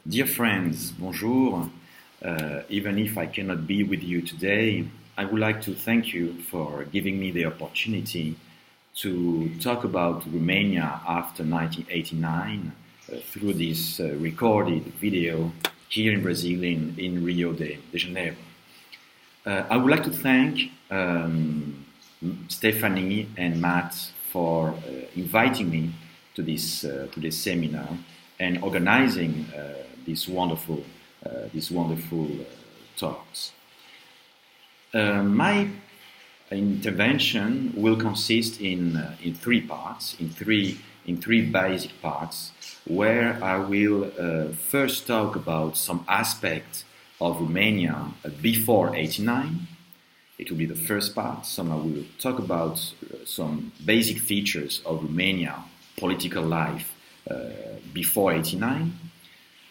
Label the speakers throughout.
Speaker 1: Dear friends, bonjour. Even if I cannot be with you today, I would like to thank you for giving me the opportunity to talk about Romania after 1989 through this recorded video here in Brazil, in Rio de Janeiro. I would like to thank Stephanie and Matt for inviting me to this seminar and organizing these wonderful talks. My intervention will consist in three parts, in three basic parts, where I will first talk about some aspects of Romania before '89. It will be the first part. I will talk about some basic features of Romania political life before '89.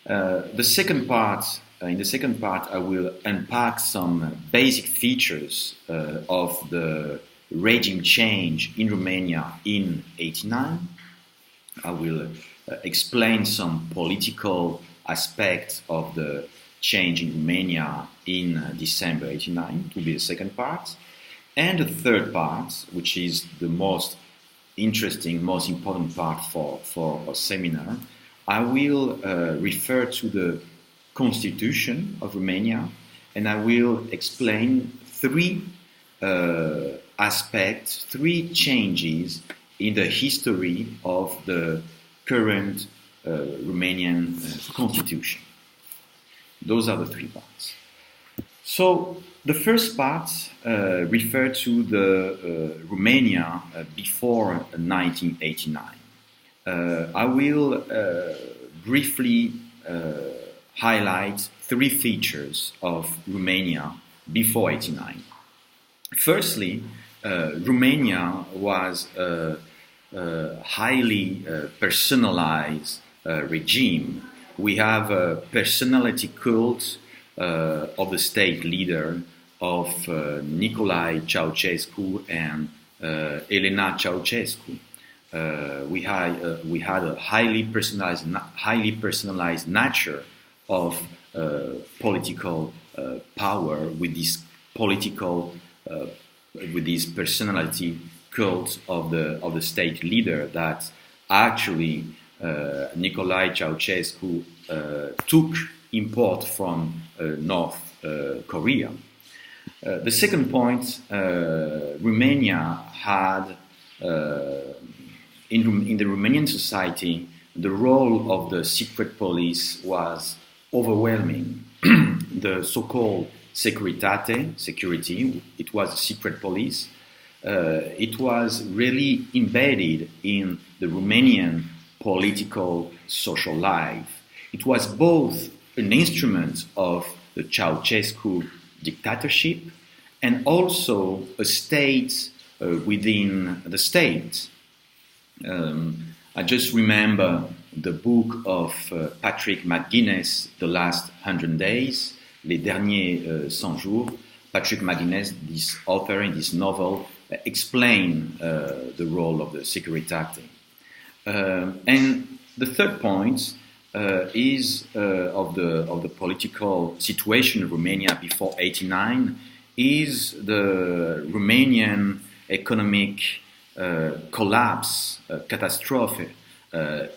Speaker 1: In the second part, I will unpack some basic features of the regime change in Romania in '89. I will explain some political aspects of the change in Romania in December '89. It will be the second part. And the third part, which is the most interesting, most important part for a seminar, I will refer to the Constitution of Romania, and I will explain three aspects, three changes in the history of the current Romanian Constitution. Those are the three parts. So the first part refers to the Romania before 1989. I will briefly highlight three features of Romania before '89. Firstly, Romania was a highly personalized regime. We have a personality cult of the state leader of Nicolae Ceausescu and Elena Ceausescu. We had a highly personalized nature of political power with this personality cult of the state leader that actually Nicolae Ceausescu took import from North Korea. The second point, Romania had in the Romanian society, the role of the secret police was overwhelming. The so-called security, it was a secret police. It was really embedded in the Romanian political social life. It was both an instrument of the Ceausescu dictatorship and also a state within the state. I just remember the book of Patrick McGuinness, The Last 100 Days, Les Derniers 100 Jours. Patrick McGuinness, this author in this novel, explained the role of the Securitate. And the third point is of the political situation of Romania before '89 is the Romanian economic collapse, catastrophe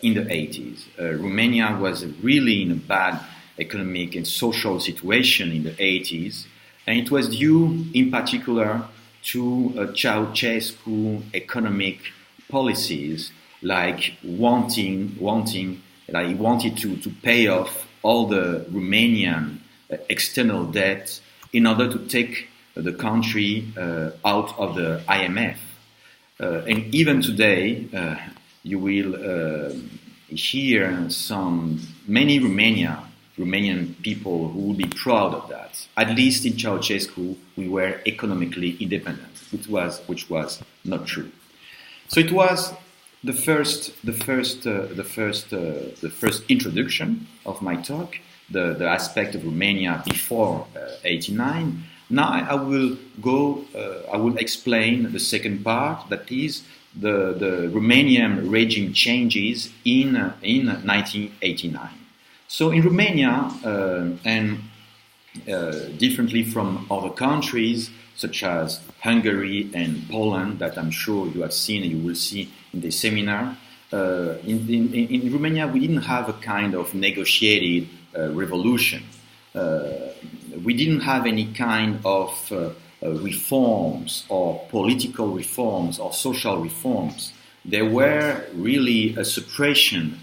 Speaker 1: in the '80s. Romania was really in a bad economic and social situation in the '80s, and it was due in particular to Ceausescu economic policies, like he wanted to pay off all the Romanian external debt in order to take the country out of the IMF. And even today, you will hear many Romanian people who will be proud of that. At least in Ceausescu, we were economically independent, which was not true. So it was the first introduction of my talk, the aspect of Romania before '89. Now I will explain the second part, that is the Romanian regime changes in 1989. So in Romania, and differently from other countries such as Hungary and Poland, that I'm sure you have seen and you will see in the seminar, in Romania we didn't have a kind of negotiated revolution. We didn't have any kind of reforms or political reforms or social reforms. There were really a suppression,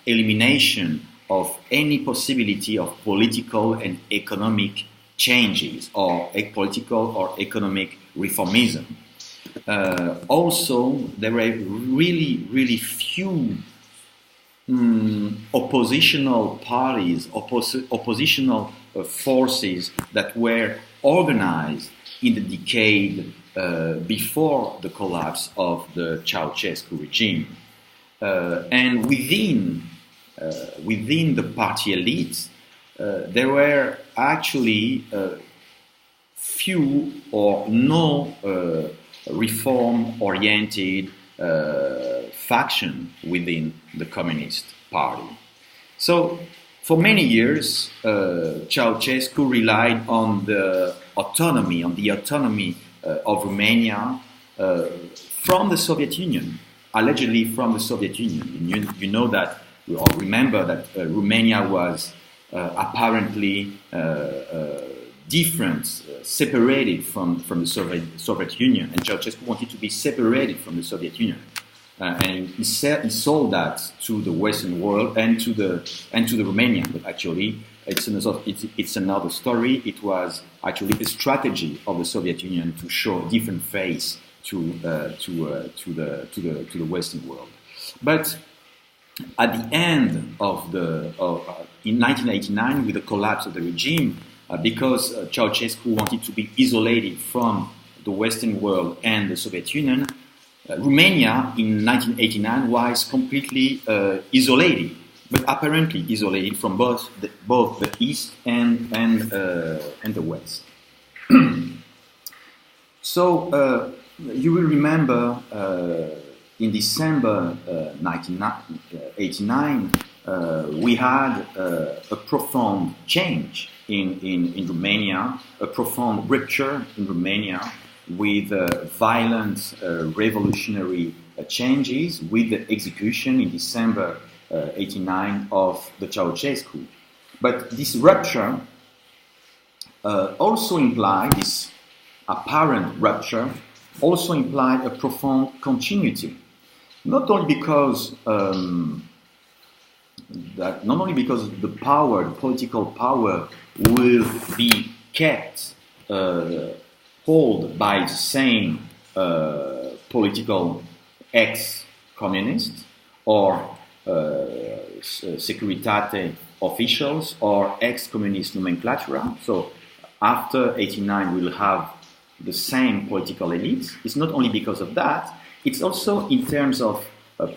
Speaker 1: elimination of any possibility of political and economic changes or political or economic reformism. Also, there were really few oppositional parties, oppositional forces that were organized in the decade before the collapse of the Ceausescu regime. And within the party elites, there were actually few or no reform-oriented faction within the Communist Party. So, for many years, Ceausescu relied on the autonomy of Romania from the Soviet Union, allegedly from the Soviet Union. You know that, or remember that Romania was apparently different, separated from the Soviet Union, and Ceausescu wanted to be separated from the Soviet Union, and he sold that to the Western world and to the Romanian. But actually, it's another story. It was actually a strategy of the Soviet Union to show a different face to the Western world. But at the end in 1989, with the collapse of the regime, because Ceausescu wanted to be isolated from the Western world and the Soviet Union, Romania in 1989 was completely isolated, but apparently isolated from both the East and the West. So you will remember in December 1989 we had a profound change in Romania, a profound rupture in Romania with violent revolutionary changes, with the execution in December 89 of the Ceausescu. But this rupture also implied, this apparent rupture also implied a profound continuity, not only because the power, the political power, will be kept held by the same political ex-communists or Securitate officials or ex-communist nomenclatura. So after 89 we'll have the same political elites. It's not only because of that, it's also in terms of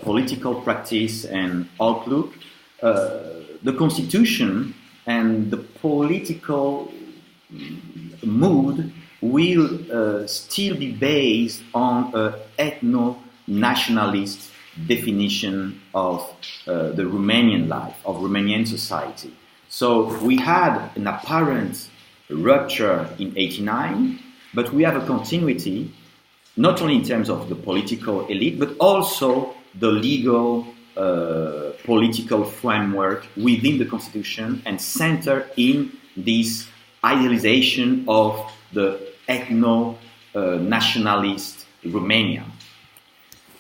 Speaker 1: political practice and outlook. The constitution and the political mood will still be based on an ethno-nationalist definition of the Romanian life, of Romanian society. So we had an apparent rupture in 89, but we have a continuity, not only in terms of the political elite, but also the legal political framework within the constitution and center in this idealization of the ethno-nationalist Romania.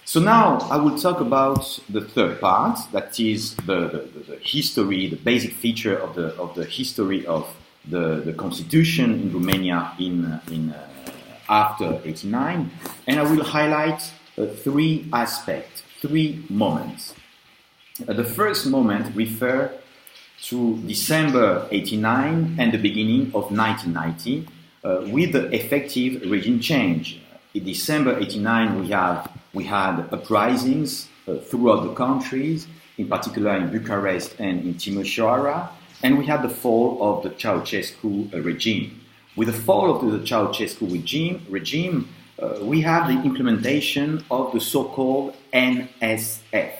Speaker 1: So now I will talk about the third part, that is the history, the basic feature of the history of the constitution in Romania in after 89, and I will highlight three aspects, three moments. The first moment refers to December 89 and the beginning of 1990 with the effective regime change. In December 89 we had uprisings throughout the countries, in particular in Bucharest and in Timișoara, and we had the fall of the Ceausescu regime. With the fall of the Ceausescu regime, we have the implementation of the so-called NSF.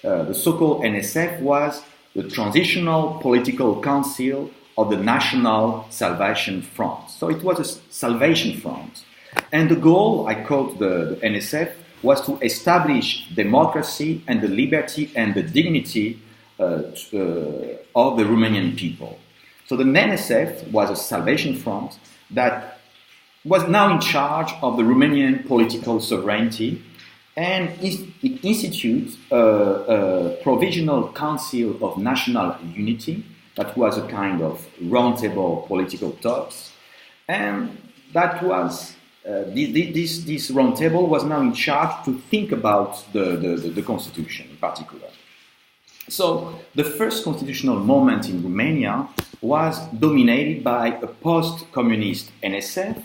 Speaker 1: The so-called NSF was the Transitional Political Council of the National Salvation Front. So it was a Salvation Front. And the goal, I quote the NSF, was to establish democracy and the liberty and the dignity of the Romanian people. So the NSF was a Salvation Front that was now in charge of the Romanian political sovereignty, and it institutes a Provisional Council of National Unity that was a kind of roundtable political talks, and that was this roundtable was now in charge to think about the constitution in particular. So the first constitutional moment in Romania was dominated by a post-communist NSF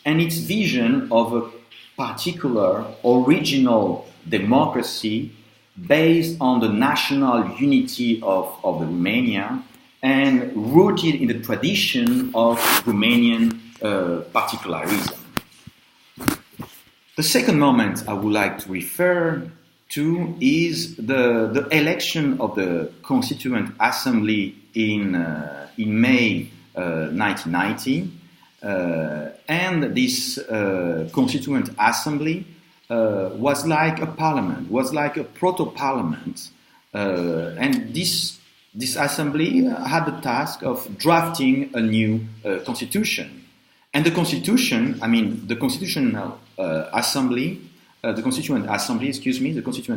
Speaker 1: and its vision of a particular original democracy based on the national unity of the Romania and rooted in the tradition of Romanian particularism. The second moment I would like to refer to is the election of the Constituent Assembly in May 1990. And this Constituent Assembly was like a parliament, was like a proto-parliament. And this assembly had the task of drafting a new constitution. And the constitution, the Constitutional Assembly, the Constituent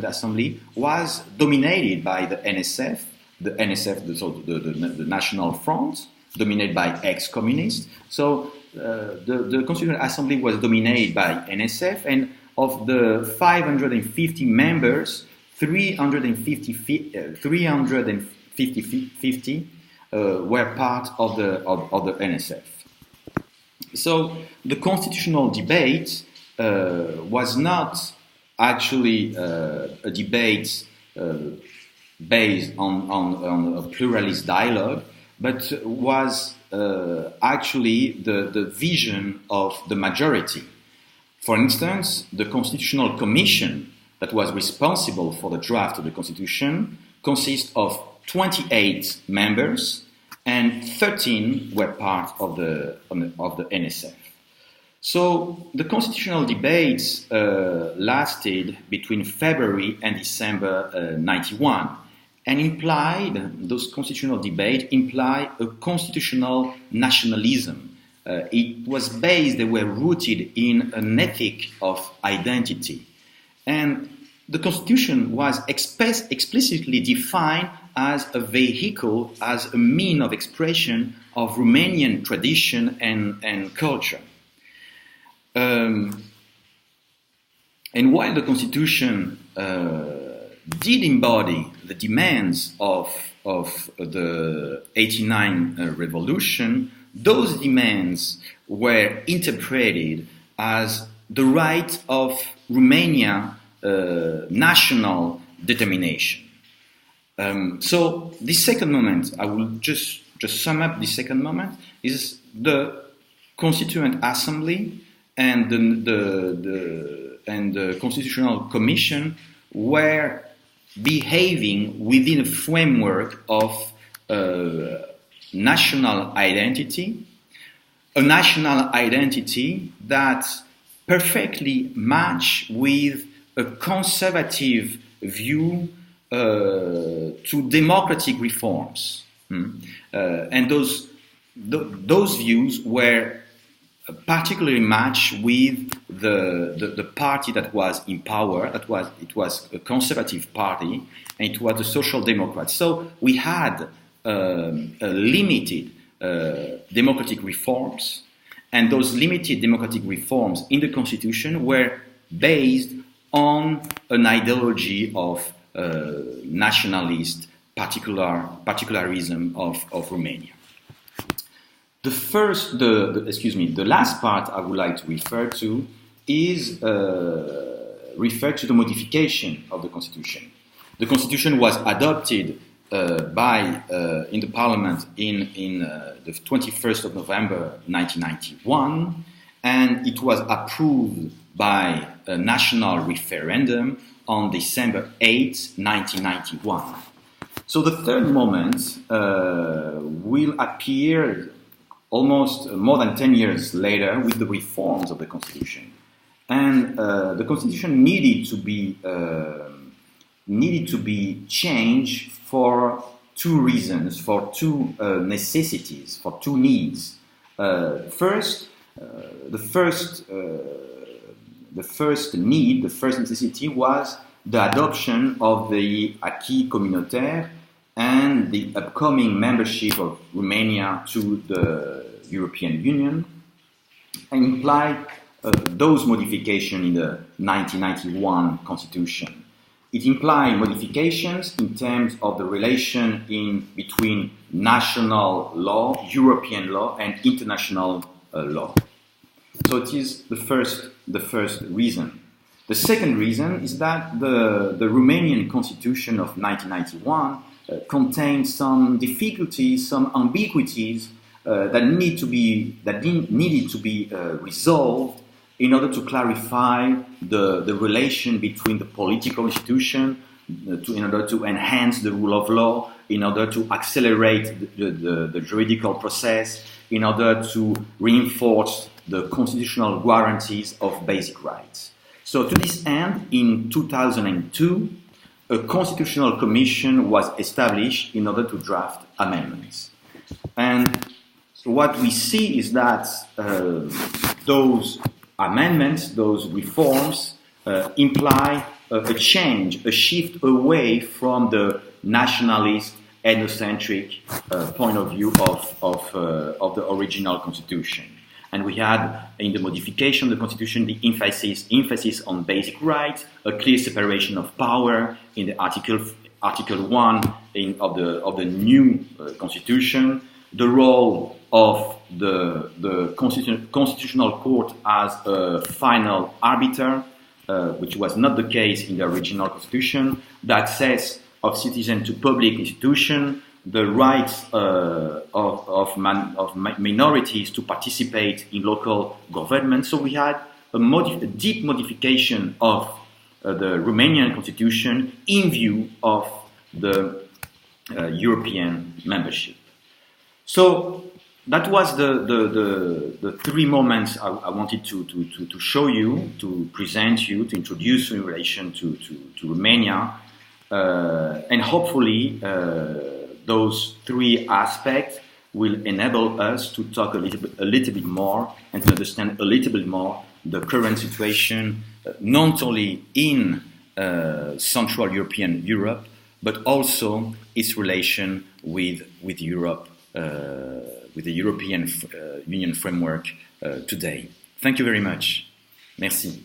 Speaker 1: Assembly was dominated by the NSF, the National Front, dominated by ex-communists. So the Constituent Assembly was dominated by NSF, and of the 550 members, 350 were part of the NSF. So the constitutional debate was not actually a debate based on a pluralist dialogue, but was actually the vision of the majority. For instance, the Constitutional Commission that was responsible for the draft of the Constitution consists of 28 members, and 13 were part of the NSF. So the constitutional debates lasted between February and December 91, and those constitutional debates implied a constitutional nationalism. They were rooted in an ethic of identity. And the Constitution was explicitly defined as a vehicle, as a mean of expression of Romanian tradition and culture. And while the Constitution did embody the demands of the 89 revolution, those demands were interpreted as the right of Romania national determination. So this second moment, I will just sum up. The second moment is the Constituent Assembly and the Constitutional Commission were behaving within a framework of national identity, a national identity that perfectly matched with a conservative view to democratic reforms. And those views were particularly matched with the party that was in power. It was a conservative party, and it was the Social Democrats. So we had limited democratic reforms, and those limited democratic reforms in the Constitution were based on an ideology of nationalist particularism of Romania. The last part I would like to refer to is refer to the modification of the Constitution. The Constitution was adopted in the Parliament in the 21st of November 1991, and it was approved by a national referendum on December 8, 1991. So the third moment will appear almost more than 10 years later with the reforms of the Constitution. And the Constitution needed to be changed for two reasons, for two necessities, for two needs. First need, the first necessity was the adoption of the acquis communautaire and the upcoming membership of Romania to the European Union, and implied those modifications in the 1991 Constitution. It implied modifications in terms of the relation between national law, European law, and international law. So it is the first reason. The second reason is that the Romanian Constitution of 1991 contained some difficulties, some ambiguities that needed to be resolved in order to clarify the relation between the political institution, in order to enhance the rule of law, in order to accelerate the juridical process, in order to reinforce the constitutional guarantees of basic rights. So to this end, in 2002, a constitutional commission was established in order to draft amendments. And so what we see is that those amendments, those reforms, imply a change, a shift away from the nationalist, ethnocentric point of view of the original constitution. And we had, in the modification of the constitution, the emphasis on basic rights, a clear separation of power in the Article 1 of the new constitution, the role of the constitutional court as a final arbiter, which was not the case in the original constitution, the access of citizens to public institutions, the rights of minorities to participate in local government. So we had a deep modification of the Romanian constitution in view of the European membership. So that was the three moments I wanted to show you, to present you, to introduce you in relation to Romania, and hopefully those three aspects will enable us to talk a little bit more and to understand a little bit more the current situation, not only in Central Europe, but also its relation with Europe, with the European Union framework today. Thank you very much. Merci.